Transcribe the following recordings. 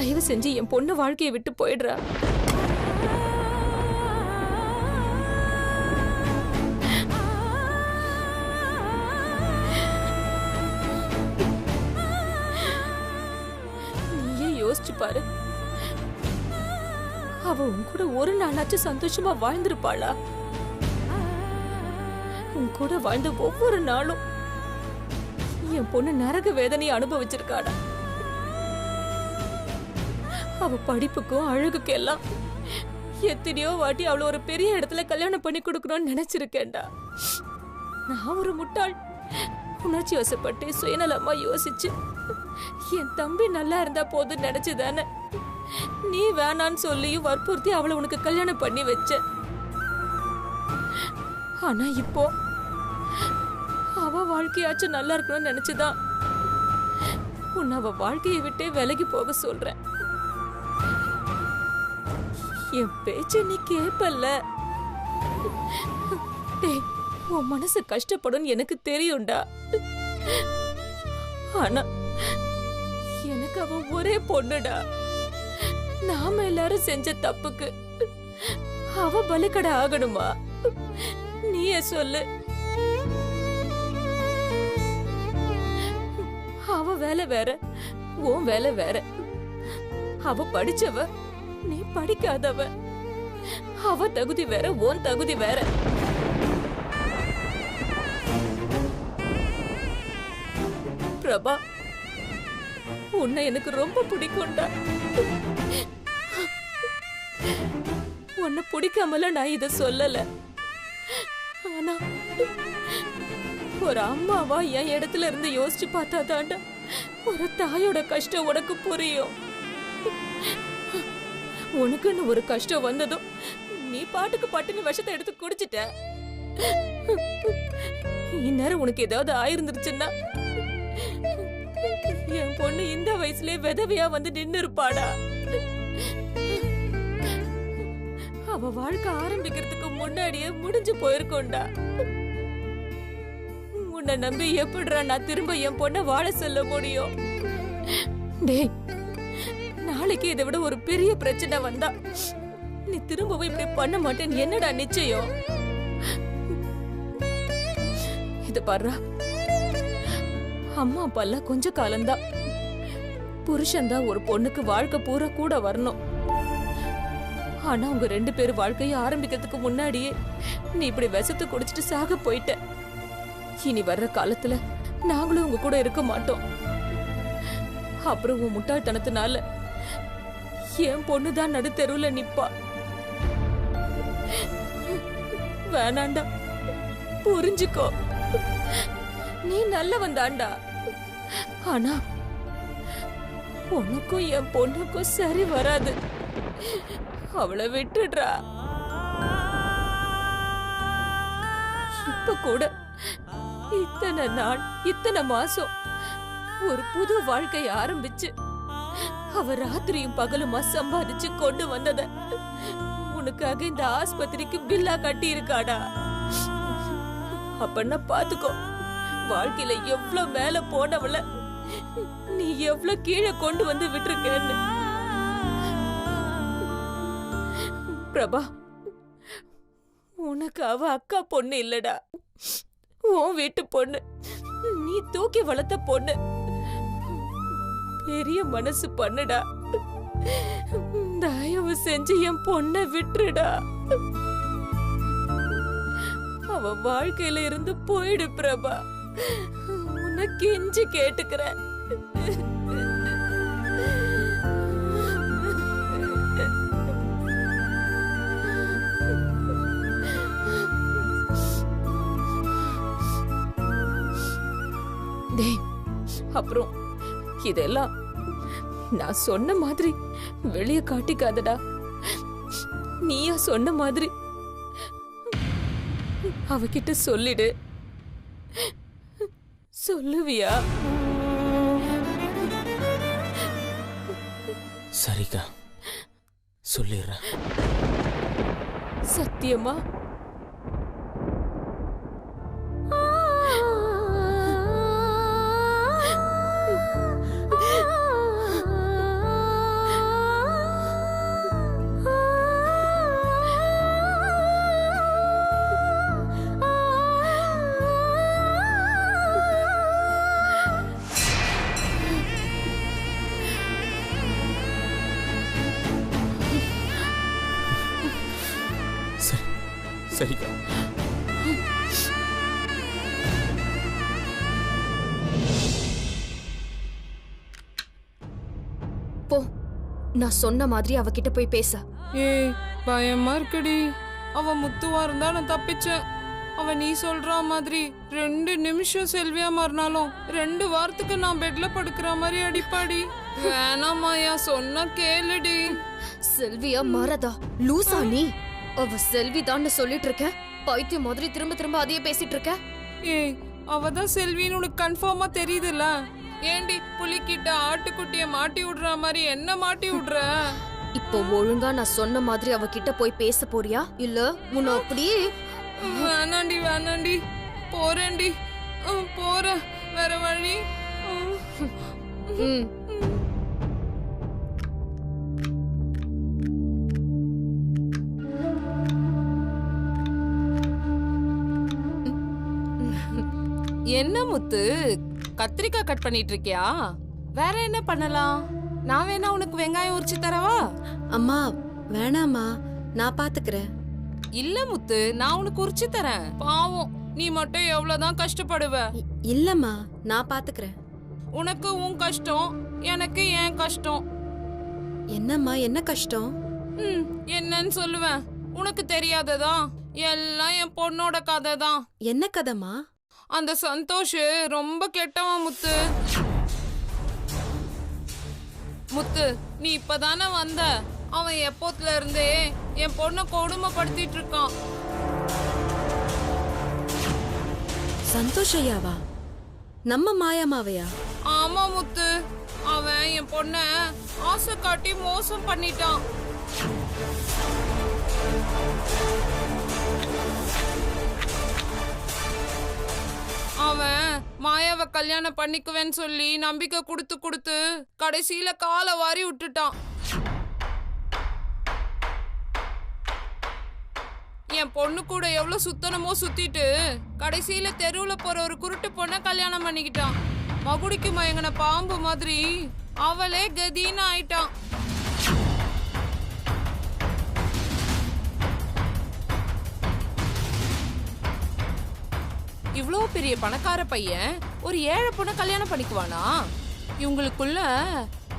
தயவு செஞ்சு என் பொண்ணு வாழ்க்கையை விட்டு போயிடுறா. நீயே யோசிச்சு பாரு, அவ உன் கூட ஒரு நாளாச்சும் சந்தோஷமா வாழ்ந்திருப்பாளா? உன் கூட வாழ்ந்த ஒவ்வொரு நாளும் என் பொண்ணு நரக வேதனையை அனுபவிச்சிருக்காடா. அவ படிப்புக்கும் அழகுக்கும் எல்லாம் எத்தனையோ வாட்டி அவளை ஒரு பெரிய இடத்துல கல்யாணம் பண்ணி கொடுக்கணும்னு நினைச்சிருக்கேன்டா. நான் ஒரு முட்டாள். உணர்ச்சி வசப்பட்டு சுயநலமா யோசிச்சு என் தம்பி நல்லா இருந்தா போதுன்னு நினைச்சுதானே நீ வேணான்னு சொல்லியும் வற்புறுத்தி அவளை உனக்கு கல்யாணம் பண்ணி வச்ச. ஆனா இப்போ அவ வாழ்க்கையாச்சும் நல்லா இருக்கணும்னு நினைச்சுதான் உன்னை அவ வாழ்க்கையை விட்டே விலகி போக சொல்றேன். என் பேச்ச நீ கேப்பல்ல. டேய், உன் மனசு கஷ்டப்படும் எனக்கு தெரியும்டா. ஆனா எனக்கு அவ ஒரே பொண்ணுடா. நாம எல்லாரும் செஞ்ச தப்புக்கு அவ பலிக்கடை ஆகணுமா? நீயே சொல்லு. அவ வேலை வேற, உன் வேலை வேற. அவ படிச்சவ, நீ படிக்காதவ. அவ தகுதி வேற, உன் தகுதி வேற. பிரபா, உன்னை எனக்கு ரொம்ப பிடிக்கும்டா. உன்னை பிடிக்காமல நான் இத சொல்லல. ஆனா ஒரு அம்மாவா என் இடத்துல இருந்து யோசிச்சு பார்த்தாதாண்டா ஒரு தாயோட கஷ்டம் உனக்கு புரியும். உனக்குன்னு ஒரு கஷ்டம் வந்ததும் நீ பாட்டுக்கு பட்டுன்னு விஷத்தை எடுத்து குடிச்சிட்ட. இந்நேரம் உனக்கு ஏதாவது ஆயிருந்துருச்சுன்னா என் பொண்ணு இந்த வயசுலயே விதவையா வந்து நின்னு இருப்பாடா. அவ வாழ்க்கை ஆரம்பிக்கிறதுக்கு முன்னாடியே முடிஞ்சு போயிருக்கோண்டா. உன்னை நம்பி எப்படிடா நான் திரும்ப என் பொண்ண வாழ சொல்ல முடியும்? டேய், நாளைக்கு இதை விட ஒரு பெரிய பிரச்சனை வந்தா நீ திரும்பவும் இப்படி பண்ண மாட்டேன்னு என்னடா நிச்சயம்? இது பாரு, அம்மா அப்பா எல்லாம் கொஞ்ச காலம்தான். புருஷன்தான் ஒரு பொண்ணுக்கு வாழ்க்கை பூரா கூட வரணும். ஆனா உங்க 2 பேரும் வாழ்க்கையை ஆரம்பிக்கிறதுக்கு முன்னாடியே நீ இப்படி விஷத்தை குடிச்சிட்டு சாக போயிட்ட. இனி வர்ற காலத்துல நாங்களும் உங்க கூட இருக்க மாட்டோம். அப்புறம் உன் முட்டாள்தனத்தினால என் பொண்ணுதான் நடுத்தெருவுல நிப்பா. வேணாண்டா, புரிஞ்சுக்கோ. நீ நல்லவன் தாண்டா. ஆனா உனக்கும் என் பொண்ணுக்கும் சரி வராது. அவளை விட்டுடுறா. இப்ப கூட இத்தனை நாள், இத்தனை மாசம் ஒரு புது வாழ்க்கைய ஆரம்பிச்சு அவ ராத்திரியும் பகலுமா சம்பாதிச்சு கொண்டு வந்தத உனக்காக இந்த ஆஸ்பத்திரிக்கு பில்லா கட்டி இருக்காடா. அப்பன்னா பாத்துக்கோ, வாழ்க்கையில எவ்வளவு மேல போனவள நீ எவ்வளவு கீழே கொண்டு வந்து விட்டுருக்கேன்னு. பிரபா, உனக்கு அவ அக்கா பொண்ணு இல்லடா, உன் வீட்டு பொண்ணு. நீ தூக்கி வளர்த்த பொண்ணு. பெரிய மனசு பண்ணுடா. தயவு செஞ்சு என் பொண்ணை விட்டுடா. அவ வாழ்க்கையில இருந்து போயிடு பிரபா. உன்னை கெஞ்சி கேட்டுக்கிறேன். அப்புறம் இதெல்லாம் நான் சொன்ன மாதிரி வெளியே காட்டிக்காதடா. நீயா சொன்ன மாதிரி அவகிட்ட சொல்லிடு. சொல்லுவியா? சரிக்கா, சொல்லிடுறேன். சத்தியமா? நான் சொன்ன மாதிரி அவகிட்ட போய் பேச. ஏய் பயமா இருக்குடி. அவ முத்துவா இருந்தா நான் தப்பிச்சேன். அவ நீ சொல்ற மாதிரி 2 நிமிஷம் செல்வியா மாறினாலும் 2 வாரத்துக்கு நான் பெட்ல படுக்கிற மாதிரி அடிப்பாடி. வேணாமாயா, சொன்னா கேளுடி. செல்வியா மாறதா? லூசா நீ? அவ செல்வி தான் சொல்லிட்டு இருக்க. பைத்தியம் மாதிரி திரும்ப திரும்ப அதையே பேசிட்டு இருக்க. ஏய் அவதான் செல்வின்னு உனக்கு கன்ஃபார்மா தெரியுதுல்ல. ஏண்டி புலிக்கிட்ட ஆட்டுக்குட்டிய மாட்டி விடுற மாதிரி என்ன மாட்டி விடுற? இப்போ ஒழுங்கா நான் சொன்ன மாதிரி அவகிட்ட போய் பேச போறியா இல்ல உன்னை அப்படியே? வேணாண்டி வேணாண்டி, போறேன்டி. போறேன், வேற வழி. ம். என்ன முத்து, கத்திரிக்காய் கட் பண்ணிட்டு இருக்கியா? வேற என்ன பண்ணலாம்? நான் வேணா உனக்கு வெங்காயம் உரிச்சு தரவா? அம்மா வேணாம்மா, நான் பாத்துக்கிறேன். இல்ல முத்து, நான் உனக்கு உரிச்சு தரேன். பாவம், நீ மட்டும் எவ்வளவுதான் கஷ்டப்படுவ. இல்லம்மா, நான் பாத்துக்கிறேன். உனக்கு உன் கஷ்டம், எனக்கு என் கஷ்டம். என்னம்மா, என்ன கஷ்டம்? என்னன்னு சொல்லுவேன்? உனக்கு தெரியாததா? எல்லாம் என் பொண்ணோட கதை தான். என்ன கதைமா? அந்த சந்தோஷ் ரொம்ப கெட்டவன் முத்து. முத்து, நீ இப்பதானே வந்த. அவன் எப்போத்துல இருந்தே என் பொண்ணை கொடுமைப்படுத்திட்டு இருக்கான். சந்தோஷ் ஐயாவா? நம்ம மாயாமாவையா? ஆமா முத்து, அவன் என் பொண்ண ஆசை காட்டி மோசம் பண்ணிட்டான். அவன் மாயாவை கல்யாணம் பண்ணிக்குவேன்னு சொல்லி நம்பிக்கை கொடுத்து கொடுத்து கடைசியில காலை வாரி விட்டுட்டான். என் பொண்ணு கூட எவ்வளவு சுத்தனமோ சுத்திட்டு கடைசியில தெருவுல போற ஒரு குருட்டு பொண்ண கல்யாணம் பண்ணிக்கிட்டான். மகுடிக்கு மயங்கின பாம்பு மாதிரி அவளே கதின்னு ஆயிட்டான். இவ்வளோ பெரிய பணக்கார பையன் ஒரு ஏழை பொண்ணை கல்யாணம் பண்ணிக்குவானா? இவங்களுக்குள்ள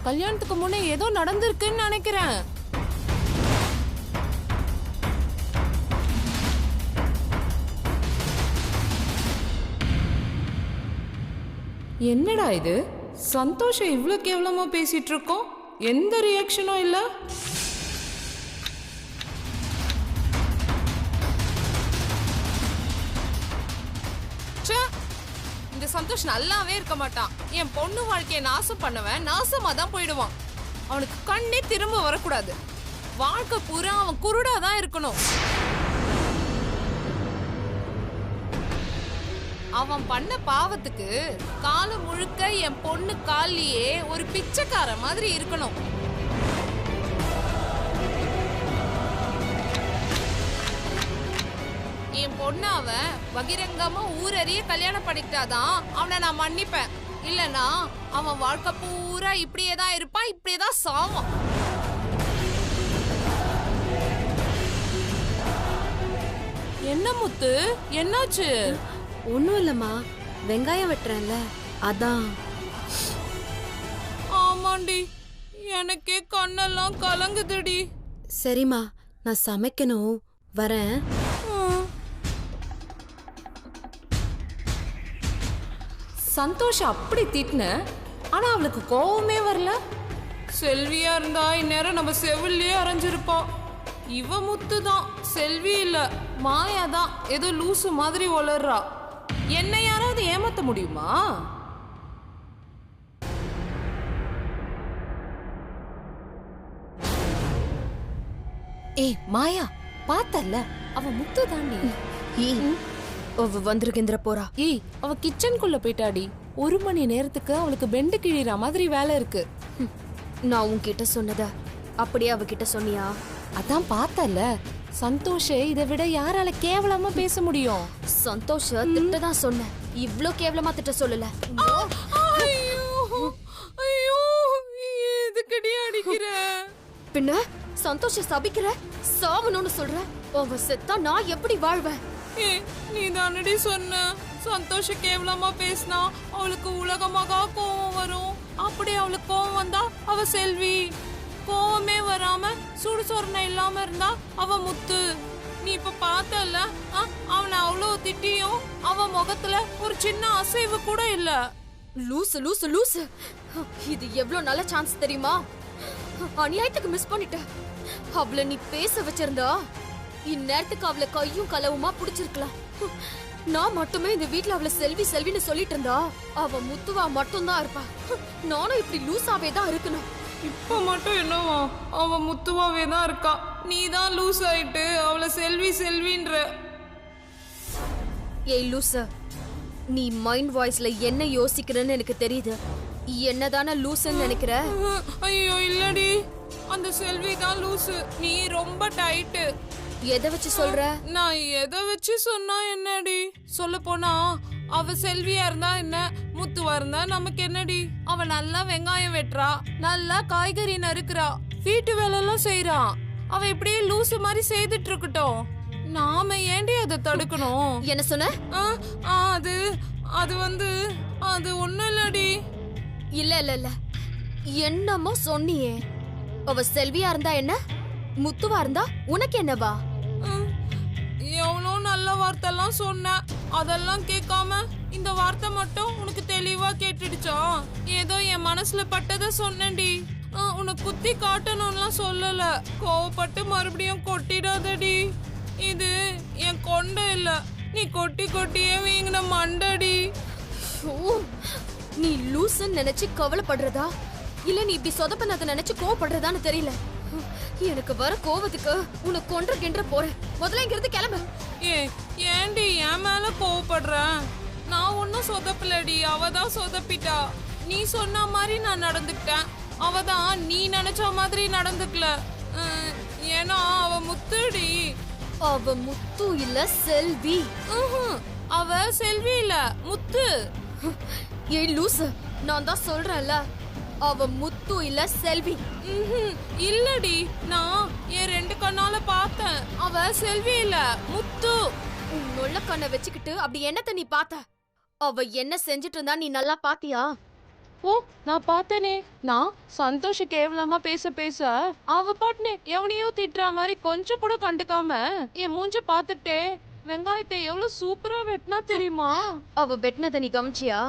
கல்யாணத்துக்கு முன்னே ஏதோ நடந்திருக்குன்னு நினைக்கிறேன். என்னடா இது, சந்தோஷம் இவ்ளோ கேவலமா பேசிட்டு இருக்கோம், எந்த ரியாக்ஷனும் இல்ல. இந்த சந்தோஷ் நல்லாவே இருக்க மாட்டான். என் பொண்ணு வாழ்க்கையை நாசம் பண்ணவன் நாசமா தான் போயிடுவான். அவனுக்கு கண்ணே திரும்ப வரக்கூடாது. வாழ்க்கை பூரா அவன் குருடாதான் இருக்கணும். அவன் பண்ண பாவத்துக்கு காலம் முழுக்க என் பொண்ணு காலிலேயே ஒரு பிச்சைக்கார மாதிரி இருக்கணும். என் பொண்ணு அவன் பகிரங்கமா ஊரறிய கல்யாணம் பண்ணிக்கிட்டாதான் அவனை நான் மன்னிப்பேன். இல்லனா அவன் வாழ்க்கை பூரா இப்படியேதான் இருப்பான், இப்படியேதான் சாவான். என்ன முத்து, என்னாச்சு? ஒண்ணும் இல்லம்மா, வெங்காயம் வெட்டுறேன்ல அதான். ஆமாண்டி, எனக்கே கண்ணெல்லாம் கலங்குதுடி. சரிம்மா, நான் சமைக்கணும், வரேன். சந்தோஷ் அப்படி திட்டின, ஆனா அவளுக்கு கோவமே வரல. செல்வியா இருந்தா இந்நேரம் நம்ம செவிலியே அரைஞ்சிருப்போம். இவ முத்து தான், செல்வி இல்ல, மாயா தான் ஏதோ லூசு மாதிரி வளர்றா. என்ன யாராவது ஏமாத்த முடியுமா? ஏய் மாயா, பார்த்தல்ல, அவ முத்து தாண்டி. அவ வந்திருக்கின்ற போறா. ஏய், அவ கிச்சனுக்குள்ள போயிட்டாடி. 1 மணி நேரத்துக்கு அவளுக்கு பெண்டு கிழிற மாதிரி வேலை இருக்கு. நான் உன்கிட்ட சொன்னத அப்படியே அவகிட்ட சொன்னியா? அதான் பார்த்தல, சந்தோஷ இதை விட யாரால கேவலமா பேச முடியும்? சந்தோஷ திட்டதான் சொன்னேன், இவ்ளோ கேவலமா திட்ட சொல்லல. ஐயோ, எதுக்கடி அடிக்கிற? பின்ன சந்தோஷ சபிக்கிற, சாவணும்னு சொல்ற. அவ செத்தா நான் எப்படி வாழ்வேன்? நீ தானடி சொன்ன, சந்தோஷ கேவலமா பேசினா அவளுக்கு உலகமாக கோவம் வரும். அப்படி அவளுக்கு கோவம் வந்தா அவ செல்வி, கோவமே வராம சுடுசொரணை இல்லாம இருந்தா அவ முத்து. நீ இப்ப பார்த்தல, அவனை அவ்வளவு திட்டியும் அவன் முகத்துல ஒரு சின்ன அசைவு கூட இல்ல. லூசு லூசு லூசு. இது எவ்வளவு நல்ல சான்ஸ் தெரியுமா? அநியாயத்துக்கு மிஸ் பண்ணிட்ட. அவளை நீ பேச வச்சிருந்தா இந்நேரத்துக்கு அவளை கையும் களவுமா புடிச்சிருக்கலாம். நான் மட்டுமே இந்த வீட்ல அவளை செல்வி செல்வின்னு சொல்லிட்டு இருந்தா அவ முத்துவா மட்டும்தான் இருப்பா. நானும் இப்படி லூசாவே தான் இருக்கணும். இப்ப மட்டும் என்னவா அவ முத்துவாவே தான் இருக்கா. நீ தான் லூஸ் ஆயிட்டு அவளை செல்வி செல்வின்ற. ஏய் லூசு, நீ மைண்ட் வாய்ஸ்ல என்ன யோசிக்கிறன்னு எனக்கு தெரியுது. என்னதானே லூசுன்னு நினைக்கிற? ஐயோ இல்லடி, அந்த செல்வி தான் லூசு. நீ ரொம்ப டைட்டு. எதை வச்சு சொல்ற? நான் எதை வச்சு சொன்னா என்னடி? சொல்ல போனா அவ செல்வியா இருந்தா என்ன, முத்துவா இருந்தா நமக்கு என்னடி? அவ நல்லா வெங்காயம் வெட்டுறா, நல்லா காய்கறி நறுக்குறா, வீட்டு வேலை எல்லாம் செய்யறா. அவ இப்படியே லூசு மாதிரி செய்துட்டு இருக்கட்டும். நாம ஏண்டி அதை தடுக்கணும்? என்ன சொன்ன? அது அது வந்து அது ஒண்ணும் இல்லடி. இல்ல இல்ல இல்ல, என்னமோ சொன்னியே. அவ செல்வியா இருந்தா என்ன, முத்துவா இருந்தா உனக்கு என்னவா? எவ்வளோ நல்ல வார்த்தை எல்லாம் சொன்ன, அதெல்லாம் கேட்காம இந்த வார்த்தை மட்டும் உனக்கு தெளிவா கேட்டுடுச்சா? ஏதோ என் மனசுல பட்டதை சொன்னேன்டி. உனக்கு குத்தி காட்டணும்லாம் சொல்லல. கோவப்பட்டு மறுபடியும் கொட்டிடாதடி. இது என் கொண்டை இல்ல, நீ கொட்டி கொட்டியே வீங்கின மண்டடி. நீ லூசுன்னு நினைச்சு கவலைப்படுறதா இல்ல நீ இப்படி சொதப்பனதை நினைச்சு கோவப்படுறதான்னு தெரியல. எனக்கு வர கோவத்துக்கு உனக்கு கொன்ற கின்ற போறேன். முதல்ல இங்க இருந்து கிளம்பு. ஏண்டி என் மேல கோவப்படுற? நான் ஒன்னும் சொதப்பலடி, அவதான் சொதப்பிட்டா. நீ சொன்ன மாதிரி நான் நடந்துக்கிட்டேன், அவதான் நீ நினைச்ச மாதிரி நடந்துக்கல. ஏன்னா அவ முத்துடி. அவ முத்து இல்ல செல்வி. அவ செல்வி இல்ல, முத்து. ஏய் லூசு, நான் தான் சொல்றேன்ல, அவ முத்து இல்ல செல்வி. இல்லடி, நான் என் 2 கண்ணால பார்த்தேன். அவ செல்வி இல்ல, முத்து. உன்னொள்ள கண்ணை வச்சுக்கிட்டு அப்படி என்னத்த நீ பார்த்த? அவ என்ன செஞ்சிட்டு இருந்தா நீ நல்லா பாத்தியா? ஓ, நான் பார்த்தேனே. நான் சந்தோஷ கேவலமா பேச பேச அவ பாட்டுனே எவனையோ திட்டுற மாதிரி கொஞ்சம் கூட கண்டுக்காம என் மூஞ்ச பார்த்துட்டே வெங்காயத்தை எவ்வளவு சூப்பரா வெட்டினா தெரியுமா? அவ வெட்டினத நீ கவனிச்சியா?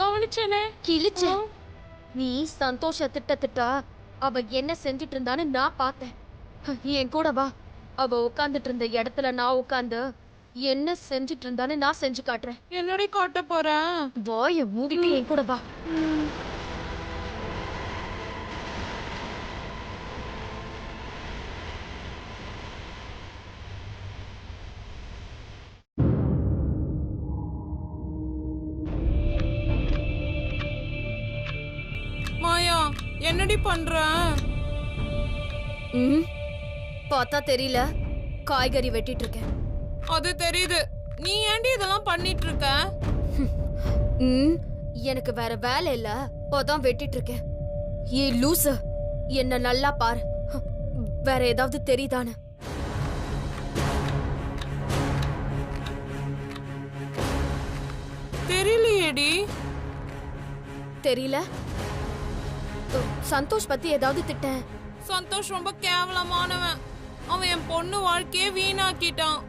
கவனிச்சேனே. கிழிச்ச. நீ சந்தோஷ திட்டா அவ என்ன செஞ்சிட்டு இருந்தான்னு நான் பார்த்தேன். என் கூட வா. அவ உட்கார்ந்துட்டு இருந்த இடத்துல நான் உட்கார்ந்து என்ன செஞ்சிட்டு இருந்தான்னு நான் செஞ்சு காட்டுறேன். என்னடி காட்ட போற? வாய மூடிட்டு என் கூட வா. மாயா, என்னடி பண்ற? பார்த்தா தெரியல, காய்கறி வெட்டிட்டு இருக்கேன். அது தெரியுது. நீ ஏண்டி இதெல்லாம் பண்ணிட்டு இருக்க? எனக்கு வேற வேலை இல்ல, அதான் வெட்டிட்டு இருக்கேன். ஏ லூசு, என்ன நல்லா பாரு. வேற ஏதாவது தெரியுதானு? தெரியலையேடி. தெரியல. சந்தோஷ் பத்தி ஏதாவது திட்டேன்? சந்தோஷ் ரொம்ப கேவலமானவன். அவன் என் பொண்ணு வாழ்க்கையே வீணாக்கிட்டான்.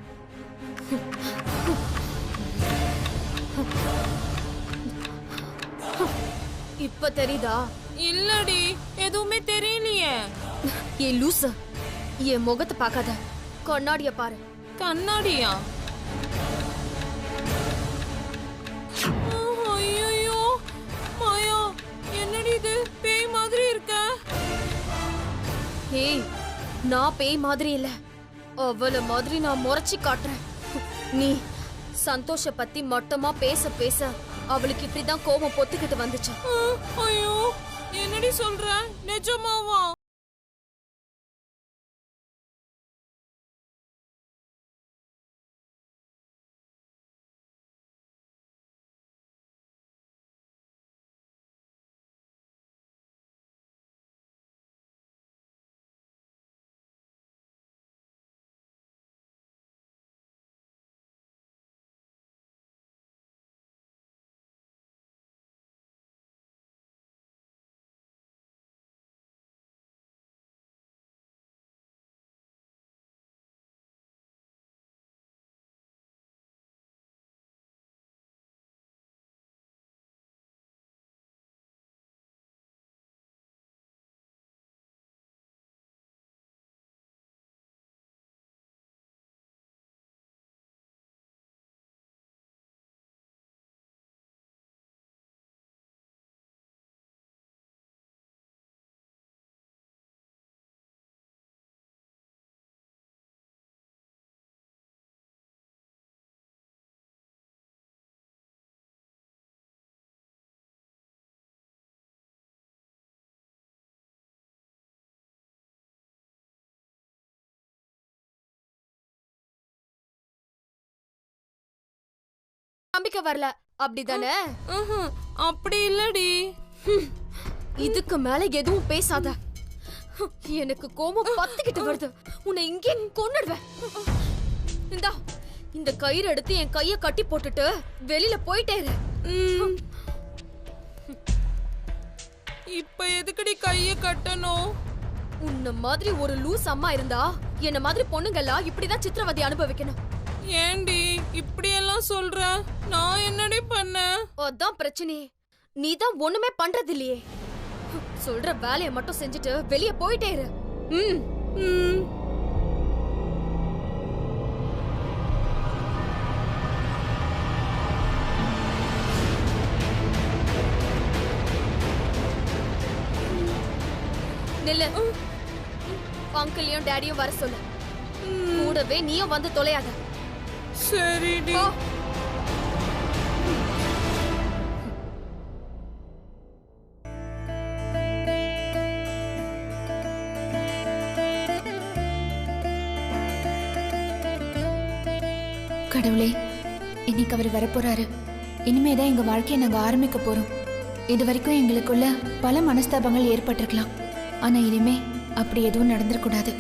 இப்ப தெரியுதா? இல்லடி, எதுவுமே தெரியலையே. ஏ லூசு, என் முகத்தை பார்க்காத, கண்ணாடிய பாரு. கண்ணாடியா? ஐயோ மாயா, என்னடி இது பேய் மாதிரி இருக்க? ஏய், நான் பேய் மாதிரி இல்ல, அவள மாதிரி நான் முறைச்சி காட்டுறேன். நீ சந்தோஷ பத்தி மொட்டமா பேச பேச அவளுக்கு இப்படிதான் கோபம் பொத்துக்கிட்டு வந்துச்சு. ஐயோ, என்னடி சொல்ற? நிஜமாவா? நம்பிக்கை வரல அப்படிதானே? அப்படி இல்லடி. இதுக்கு மேல எதுவும் பேசாத. எனக்கு கோபம் பத்திக்கிட்டு வருது. உன்னை இங்கே கொன்னுடுவேன். இந்தா இந்த கயிறு எடுத்து என் கைய கட்டி போட்டுட்டு வெளியில போயிட்டே இரு. இப்ப எதுக்குடி கைய கட்டணும்? உன்ன மாதிரி ஒரு லூஸ் அம்மா இருந்தா என்ன மாதிரி பொண்ணுங்கெல்லாம் இப்படிதான் சித்திரவதை அனுபவிக்கணும். ஏண்டி இப்படி எல்லாம் சொல்ற? நான் என்னடி பண்ண? அதான் பிரச்சனையே. நீதான் ஒண்ணுமே பண்றது இல்லையே. சொல்ற வேலையை மட்டும் செஞ்சுட்டு வெளிய போயிட்டே இரு. நில்லு. அங்கிளையும் டாடியும் வர சொல்லு. கூடவே நீயும் வந்து தொலையாத. சரிடி. கடவுளே, இன்னைக்கு அவர் வரப்போறாரு. இனிமேதான் எங்க வாழ்க்கையை நாங்க ஆரம்பிக்க போறோம். இது வரைக்கும் எங்களுக்குள்ள பல மனஸ்தாபங்கள் ஏற்பட்டிருக்கலாம். ஆனா இனிமே அப்படி எதுவும் நடந்துடக்கூடாது.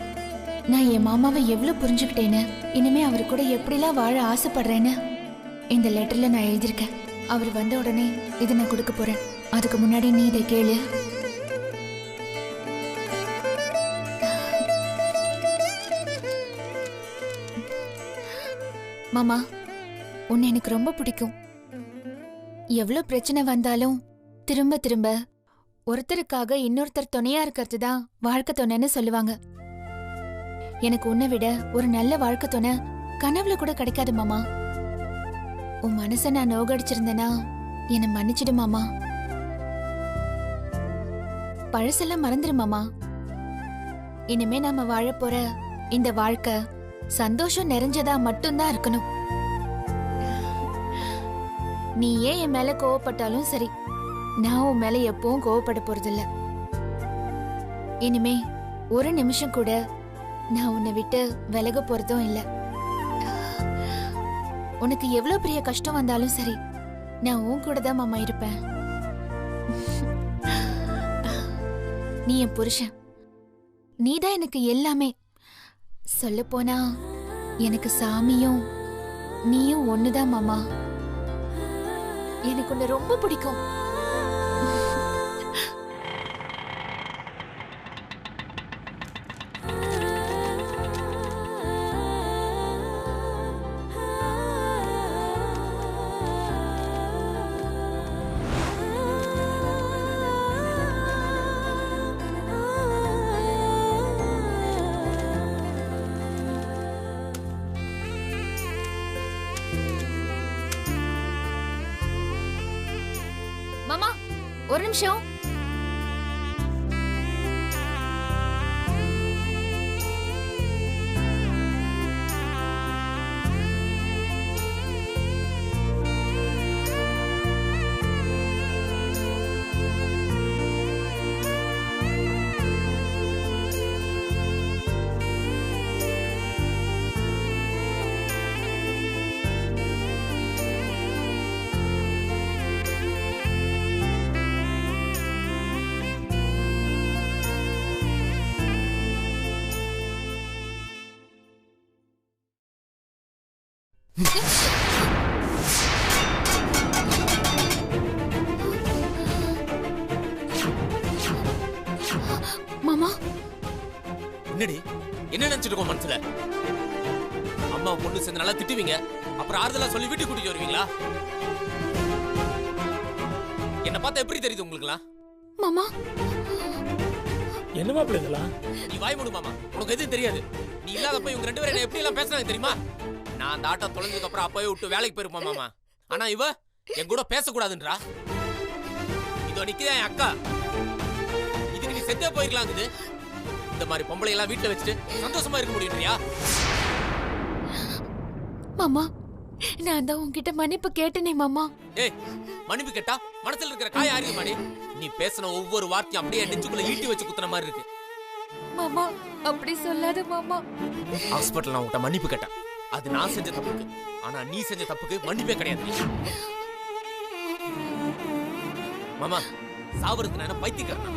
நான் என் மாமாவை எவ்வளவு புரிஞ்சுக்கிட்டேன்னு, இனிமே அவர் கூட எப்படிலாம் வாழ ஆசைப்படுறேன்னு இந்த லெட்டர்ல நான் எழுதியிருக்கேன். அவர் வந்த உடனே இதை நான் கொடுக்க போறேன். அதுக்கு முன்னாடி நீ இதை கேளு. மாமா, உன்னை எனக்கு ரொம்ப பிடிக்கும். எவ்வளவு பிரச்சனை வந்தாலும் திரும்ப திரும்ப ஒருத்தருக்காக இன்னொருத்தர் துணையா இருக்கிறது தான் வாழ்க்கை துணைன்னு சொல்லுவாங்க. எனக்கு உன்னை விட ஒரு நல்ல வாழ்க்கை துணை கனவுல கூட கிடைக்காது மாமா. உன் மனசை நான் நோகடிச்சிருந்தேனா என்னை மன்னிச்சிடு மாமா. பழசெல்லாம் மறந்துரு மாமா. இனிமே நாம வாழ போற இந்த வாழ்க்கை சந்தோஷம் நிறைஞ்சதா மட்டும்தான் இருக்கணும். நீ ஏன் என் மேல கோவப்பட்டாலும் சரி, நான் உன் மேல எப்பவும் கோவப்பட போறதில்ல. இனிமே ஒரு நிமிஷம் கூட நான் உன்னை விட்டு விலக போறதும் இல்ல. உனக்கு எவ்வளவு பெரிய கஷ்டம் வந்தாலும் சரி, நான் உன் கூட தான் மாமா இருப்பேன். நீ என் புருஷன். நீதான் எனக்கு எல்லாமே. சொல்ல போனா எனக்கு சாமியும் நீயும் ஒண்ணுதான் மாமா. எனக்கு உன்னை ரொம்ப பிடிக்கும். மாமா, ஒரு நிமிஷம். மாமா, என்னடி என்ன நினைச்சிட்டு இருக்கோம் மனசுல? அம்மா பொண்ணு சேர்ந்து நல்லா திட்டுவீங்க, அப்புறம் ஆறுதலா சொல்லி வீட்டுக்கு கூட்டிட்டு வருவீங்களா? என்ன பார்த்தா எப்படி தெரியுது உங்களுக்குலாம்? மாமா என்னமா இதெல்லாம்? நீ வாய் மூடு மாமா, உனக்கு எதுவும் தெரியாது. நீ இல்லாதப்ப இவங்க ரெண்டு பேரும் எப்படி எல்லாம் பேசுறாங்க தெரியுமா? நான் அந்த ஆட்டம் தொலைஞ்சதுக்கு அப்புறம் அப்பவே விட்டு வேலைக்கு போயிருப்போம் மாமா. ஆனா இவ என் கூட பேசக்கூடாதுன்றா. இதோ நிக்குதா என் அக்கா. இதுக்கு நீ செத்தே போயிருக்கலாங்குது. இந்த மாதிரி பொம்பளை எல்லாம் வீட்டுல வச்சுட்டு சந்தோஷமா இருக்க முடியுறியா? மாமா, நான் தான் உன்கிட்ட மன்னிப்பு கேட்டனே மாமா. ஏய், மன்னிப்பு கேட்டா மனசுல இருக்கிற காய ஆறிய மாடி. நீ பேசின ஒவ்வொரு வார்த்தையும் அப்படியே நெஞ்சுக்குள்ள ஈட்டி வச்சு குத்துன மாதிரி இருக்கு. மாமா, அப்படி சொல்லாத மாமா. ஹாஸ்பிட்டல் நான் உன்கிட்ட மன்னிப்பு கேட்டேன். அது நான் செஞ்ச தப்புக்கு. ஆனா நீ செஞ்ச தப்புக்கு மன்னிப்பே கிடையாது. மாமா, சாவறதுக்கு நான் என்ன பைத்தியக்காரனா?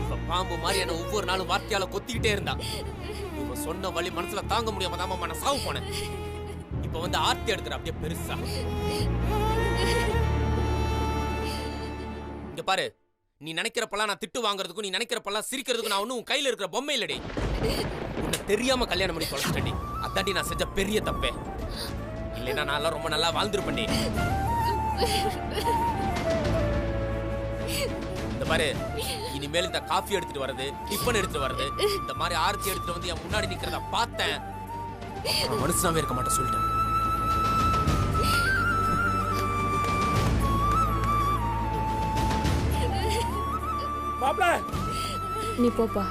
இவ பாம்பு மாதிரி என்ன ஒவ்வொரு நாளும் வார்த்தையால கொத்திக்கிட்டே இருந்தா. இவ சொன்ன வழி மனசுல தாங்க முடியாம தான் மாமா நான் சாவு போனேன். இப்ப வந்து ஆர்த்தி எடுக்கிற அப்படியே பெருசா. இங்க பாரு, நீ நினைக்கிறப்பெல்லாம் நான் திட்டு வாங்குறதுக்கும் நீ நினைக்கிறப்பெல்லாம் சிரிக்கிறதுக்கும் நான் ஒன்னும் கையில இருக்கிற பொம்மை இல்லடி. உன்னை தெரியாம கல்யாணம் பண்ணி தொலைச்சிட்டடி. அதாண்டி நான் செஞ்ச பெரிய தப்பே. இல்லைன்னா நான் ரொம்ப நல்லா வாழ்ந்துருப்பேன்டி. இந்த பாரு, இனிமேல் இந்த காஃபி எடுத்துட்டு வர்றது, டிஃபன் எடுத்துட்டு வர்றது, இந்த மாதிரி ஆர்த்தி எடுத்துட்டு வந்து என் முன்னாடி நிக்கிறத பார்த்தேன், மனுஷனாவே இருக்க மாட்டேன் சொல்லிட்டேன். நீ போப்பா.